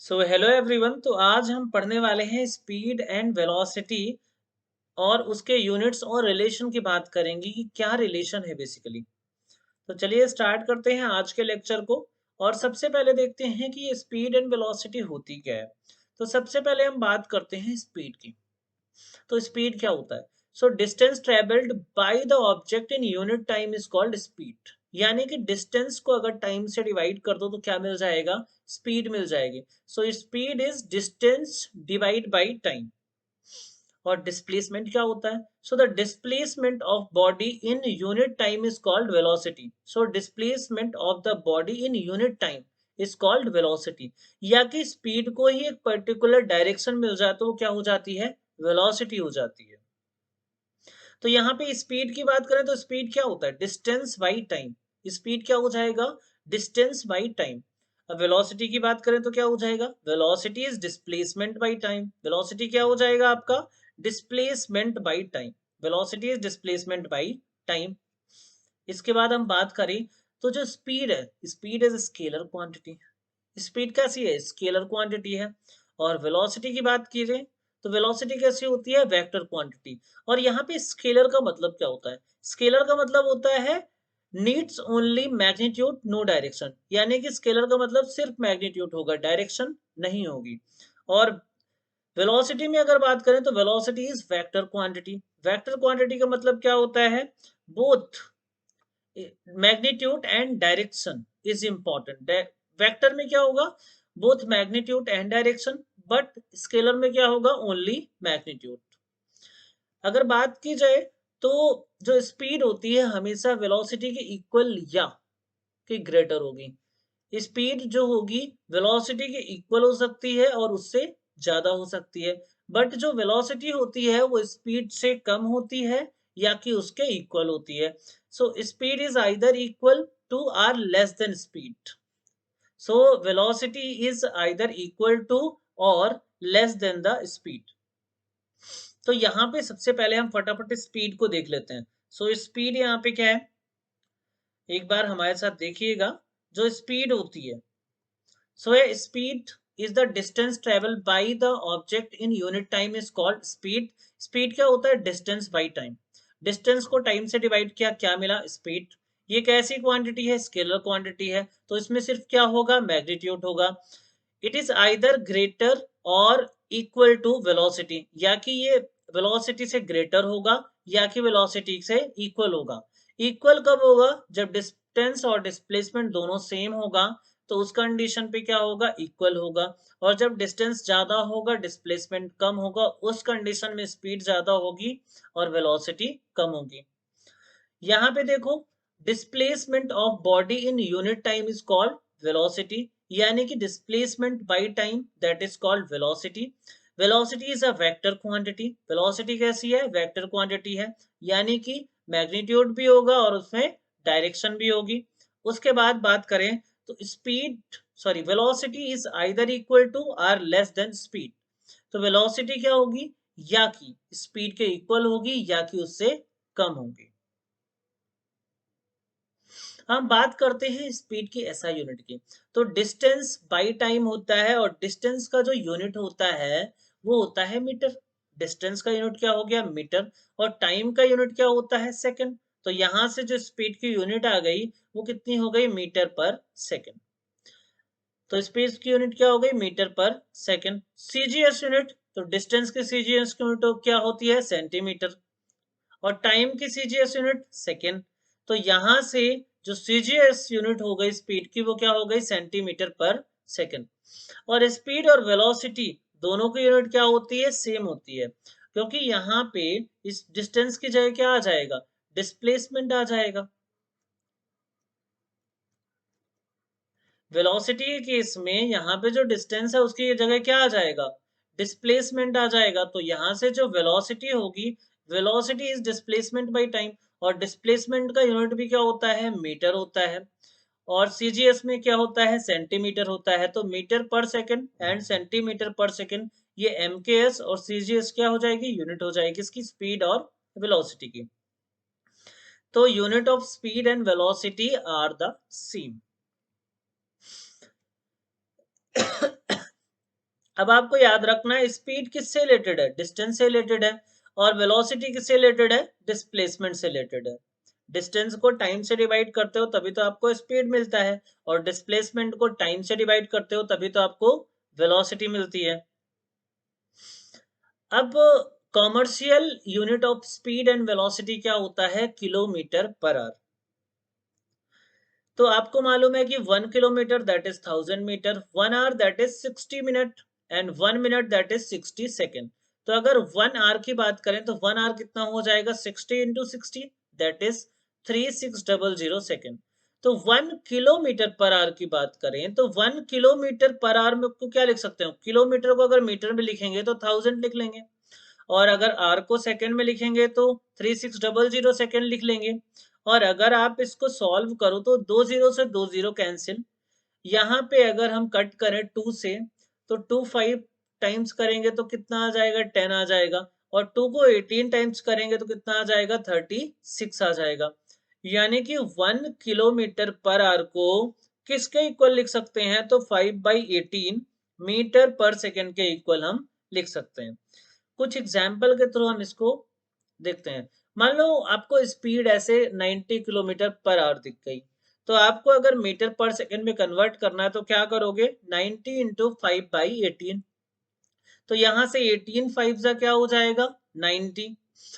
So hello everyone. तो आज हम पढ़ने वाले हैं स्पीड एंड वेलोसिटी और उसके यूनिट्स और रिलेशन की बात करेंगे कि क्या रिलेशन है बेसिकली। तो चलिए स्टार्ट करते हैं आज के लेक्चर को। और सबसे पहले देखते हैं कि ये स्पीड एंड वेलोसिटी होती क्या है। तो सबसे पहले हम बात करते हैं स्पीड की। तो स्पीड क्या होता है? So distance travelled by the object in unit time is called speed. यानी कि डिस्टेंस को अगर टाइम से डिवाइड कर दो तो क्या मिल जाएगा? स्पीड मिल जाएगी। सो speed is distance divide by time. और डिस्प्लेसमेंट क्या होता है? So the displacement of body in unit time is called velocity. So displacement of the body in unit time is called velocity. या कि स्पीड को ही एक particular direction मिल जाए तो वो क्या हो जाती है? वेलोसिटी हो जाती है। तो यहाँ पे स्पीड की बात करें तो स्पीड क्या होता है? Distance by time. स्पीड क्या हो जाएगा? Distance by time. अब वेलोसिटी की बात करें तो क्या हो जाएगा? Velocity is displacement by time. Velocity क्या हो जाएगा आपका? Displacement by time. Velocity is displacement by time. इसके बाद हम बात करें तो जो स्पीड है, speed is scalar quantity. Speed कैसी है? स्केलर क्वांटिटी है। और वेलोसिटी की बात कीजिए तो वेलोसिटी कैसी होती है? Vector quantity. और यहाँ पे स्केलर का मतलब क्या होता है? स्केलर का मतलब होता है needs only magnitude no direction. यानी कि स्केलर का मतलब सिर्फ मैग्नीट्यूड होगा, डायरेक्शन नहीं होगी। और वेलोसिटी में अगर बात करें तो velocity is vector quantity. Vector quantity का मतलब क्या होता है? Both magnitude and direction is important. Vector में क्या होगा? Both magnitude and direction. But scalar में क्या होगा? Only magnitude. अगर बात की जाए तो जो स्पीड होती है हमेशा वेलोसिटी के इक्वल या के ग्रेटर होगी। स्पीड जो होगी वेलोसिटी के इक्वल हो सकती है और उससे ज्यादा हो सकती है। बट जो वेलोसिटी होती है वो स्पीड से कम होती है या कि उसके इक्वल होती है। So speed is either equal to or less than speed. So velocity is either equal to और लेस देन द स्पीड। तो यहाँ पे सबसे पहले हम फटाफट स्पीड को देख लेते हैं। सो स्पीड यहाँ पे क्या है, एक बार हमारे साथ देखिएगा। जो स्पीड होती है, so a speed is the distance traveled by the object in unit time is called speed. Speed क्या होता है? distance by time. distance को time से divide किया, क्या मिला? speed. ये कैसी क्वांटिटी है? स्केलर क्वांटिटी है। तो इसमें सिर्फ क्या होगा? मैग्नीट्यूड होगा। इट इज आइदर ग्रेटर और इक्वल टू वेलोसिटी। या कि ये वेलोसिटी से ग्रेटर होगा या कि वेलोसिटी से इक्वल होगा। इक्वल कब होगा? जब डिस्टेंस और डिस्प्लेसमेंट दोनों सेम होगा तो उस कंडीशन पे क्या होगा? इक्वल होगा। और जब डिस्टेंस ज्यादा होगा, डिस्प्लेसमेंट कम होगा, उस कंडीशन में स्पीड ज्यादा होगी और वेलोसिटी कम होगी। यहाँ पे देखो, displacement of body in unit time is called velocity. यानी कि displacement by time that is called velocity. Velocity is a vector quantity. Velocity कैसी है? वेक्टर क्वांटिटी है। यानी कि मैग्नीट्यूड भी होगा और उसमें डायरेक्शन भी होगी। उसके बाद बात करें तो speed, sorry, velocity is either equal to or less than speed. तो वेलोसिटी क्या होगी? या कि स्पीड के इक्वल होगी या कि उससे कम होगी। हम बात करते हैं स्पीड की एसआई यूनिट की। तो डिस्टेंस बाई टाइम होता है और डिस्टेंस का जो यूनिट होता है वो होता है मीटर। डिस्टेंस का यूनिट क्या हो गया? मीटर। और टाइम का यूनिट क्या होता है? सेकंड। तो यहां से जो स्पीड की यूनिट आ गई वो कितनी हो गई? Metre per second. तो स्पीड की यूनिट क्या हो गई? Metre per second. CGS unit, तो डिस्टेंस की सीजीएस यूनिट क्या होती है? सेंटीमीटर। और टाइम की सीजीएस यूनिट सेकेंड। तो यहां से जो सीजीएस यूनिट हो गई स्पीड की वो क्या हो गई? सेंटीमीटर पर सेकेंड। और स्पीड और वेलोसिटी दोनों की यूनिट क्या होती है? सेम होती है। क्योंकि यहाँ पे इस डिस्टेंस की जगह क्या आ जाएगा? डिस्प्लेसमेंट आ जाएगा। वेलोसिटी के केस में यहाँ पे जो डिस्टेंस है उसकी जगह क्या आ जाएगा? डिस्प्लेसमेंट आ जाएगा। तो यहाँ से जो वेलोसिटी होगी, velocity is displacement by time. और डिस्प्लेसमेंट का यूनिट भी क्या होता है? मीटर होता है। और सीजीएस में क्या होता है? सेंटीमीटर होता है। तो metre per second and centimetre पर सेकंड, ये एमकेएस और सीजीएस क्या हो जाएगी? यूनिट हो जाएगी इसकी, स्पीड और वेलोसिटी की। तो unit of speed and velocity are the same. अब आपको याद रखना है स्पीड किससे रिलेटेड है, डिस्टेंस से रिलेटेड है, और वेलोसिटी किससे रिलेटेड है, डिस्प्लेसमेंट से रिलेटेड है। डिस्टेंस को टाइम से डिवाइड करते हो तभी तो आपको स्पीड मिलता है, और डिस्प्लेसमेंट को टाइम से डिवाइड करते हो तभी तो आपको वेलोसिटी मिलती है। अब commercial unit of speed and velocity क्या होता है, किलोमीटर पर आवर। तो आपको मालूम है कि 1 kilometre that is 1000 metre, 1 hour that is 60 minute, and 1 minute that is 60 second. तो अगर 1 आवर की बात करें तो 1 आवर कितना हो जाएगा, 60 × 60 दैट इज 3600 सेकेंड। तो 1 किलोमीटर पर आवर की बात करें तो 1 किलोमीटर पर आवर में को क्या लिख सकते हो, किलोमीटर को अगर मीटर में लिखेंगे तो 1000 लिख लेंगे, और अगर आर को सेकंड में लिखेंगे तो 3600 सेकंड लिख लेंगे। और अगर आप इसको सॉल्व करो तो 2 जीरो से 2 जीरो कैंसिल, यहाँ पे अगर हम कट करें 2 से तो 2 5 टाइम्स करेंगे तो कितना आ जाएगा, 10 आ जाएगा, और 2 को 18 टाइम्स करेंगे तो कितना आ जाएगा, 36 आ जाएगा। यानी कि 1 किलोमीटर पर आवर को किसके इक्वल लिख सकते हैं, तो 5/18 मीटर पर सेकेंड के इक्वल हम लिख सकते हैं। कुछ एग्जाम्पल के थ्रू हम इसको देखते हैं। मान लो आपको स्पीड ऐसे 90 किलोमीटर पर आवर दिख गई, तो आपको अगर मीटर पर सेकंड में कन्वर्ट करना है तो क्या करोगे, 90 इंटू 5/18। तो यहाँ से 18 5 जा क्या हो जाएगा, 90,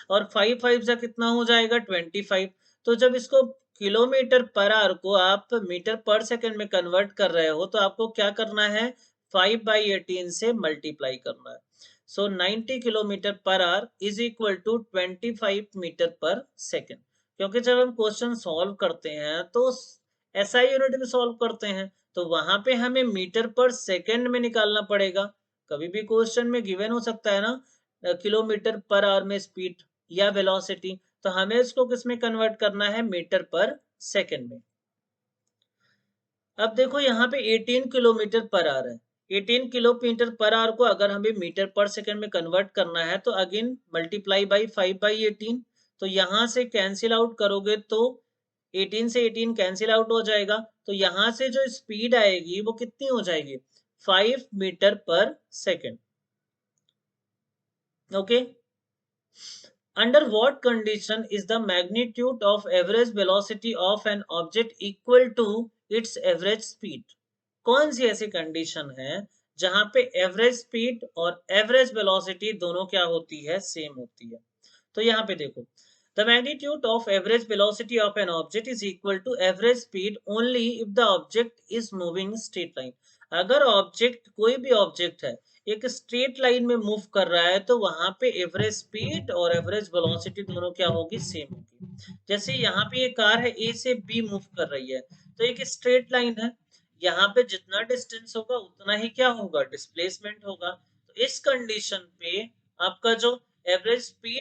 और 5 5 जा कितना हो जाएगा, 25। तो जब इसको किलोमीटर पर आवर को आप मीटर पर सेकंड में कन्वर्ट कर रहे हो तो आपको क्या करना है, 5/18 से मल्टीप्लाई करना है। So 90 kilometre per hour is equal to 25 metre per second. क्योंकि जब हम क्वेश्चन सॉल्व करते हैं तो एसआई यूनिट में सॉल्व करते हैं, तो वहां पे हमें मीटर पर सेकंड में निकालना पड़ेगा। कभी भी क्वेश्चन में गिवन हो सकता है ना, किलोमीटर पर आवर में स्पीड या वेलोसिटी, तो हमें इसको किस में कन्वर्ट करना है, मीटर पर सेकंड में। अब देखो यहाँ पे 18 किलोमीटर पर आवर है, 18 किलोमीटर पर आवर को अगर हमें मीटर पर सेकंड में कन्वर्ट करना है तो अगेन मल्टीप्लाई बाई 5/18। तो यहाँ से कैंसिल आउट करोगे तो 18 से 18 कैंसिल आउट हो जाएगा, तो यहाँ से जो स्पीड आएगी वो कितनी हो जाएगी, 5 metre per second. Okay. Under what condition is the magnitude of average velocity of an object equal to its average speed? कौन सी ऐसी कंडीशन है जहां पे एवरेज स्पीड और एवरेज वेलोसिटी दोनों क्या होती है, सेम होती है। तो यहाँ पे देखो, the magnitude of average velocity of an object is equal to average speed only if the object is moving straight line. अगर ऑब्जेक्ट, कोई भी ऑब्जेक्ट है, एक स्ट्रेट लाइन में मूव कर रहा है तो वहां पे एवरेज स्पीड और एवरेज वेलोसिटी दोनों क्या होगी, सेम होगी। जैसे यहाँ पे ये कार है, ए से बी मूव कर रही है, तो एक स्ट्रेट लाइन है, यहाँ पे जितना डिस्टेंस होगा उतना ही क्या होगा, डिस्प्लेसमेंट होगा। तो इस कंडीशन पे आपका जो एवरेज स्पीड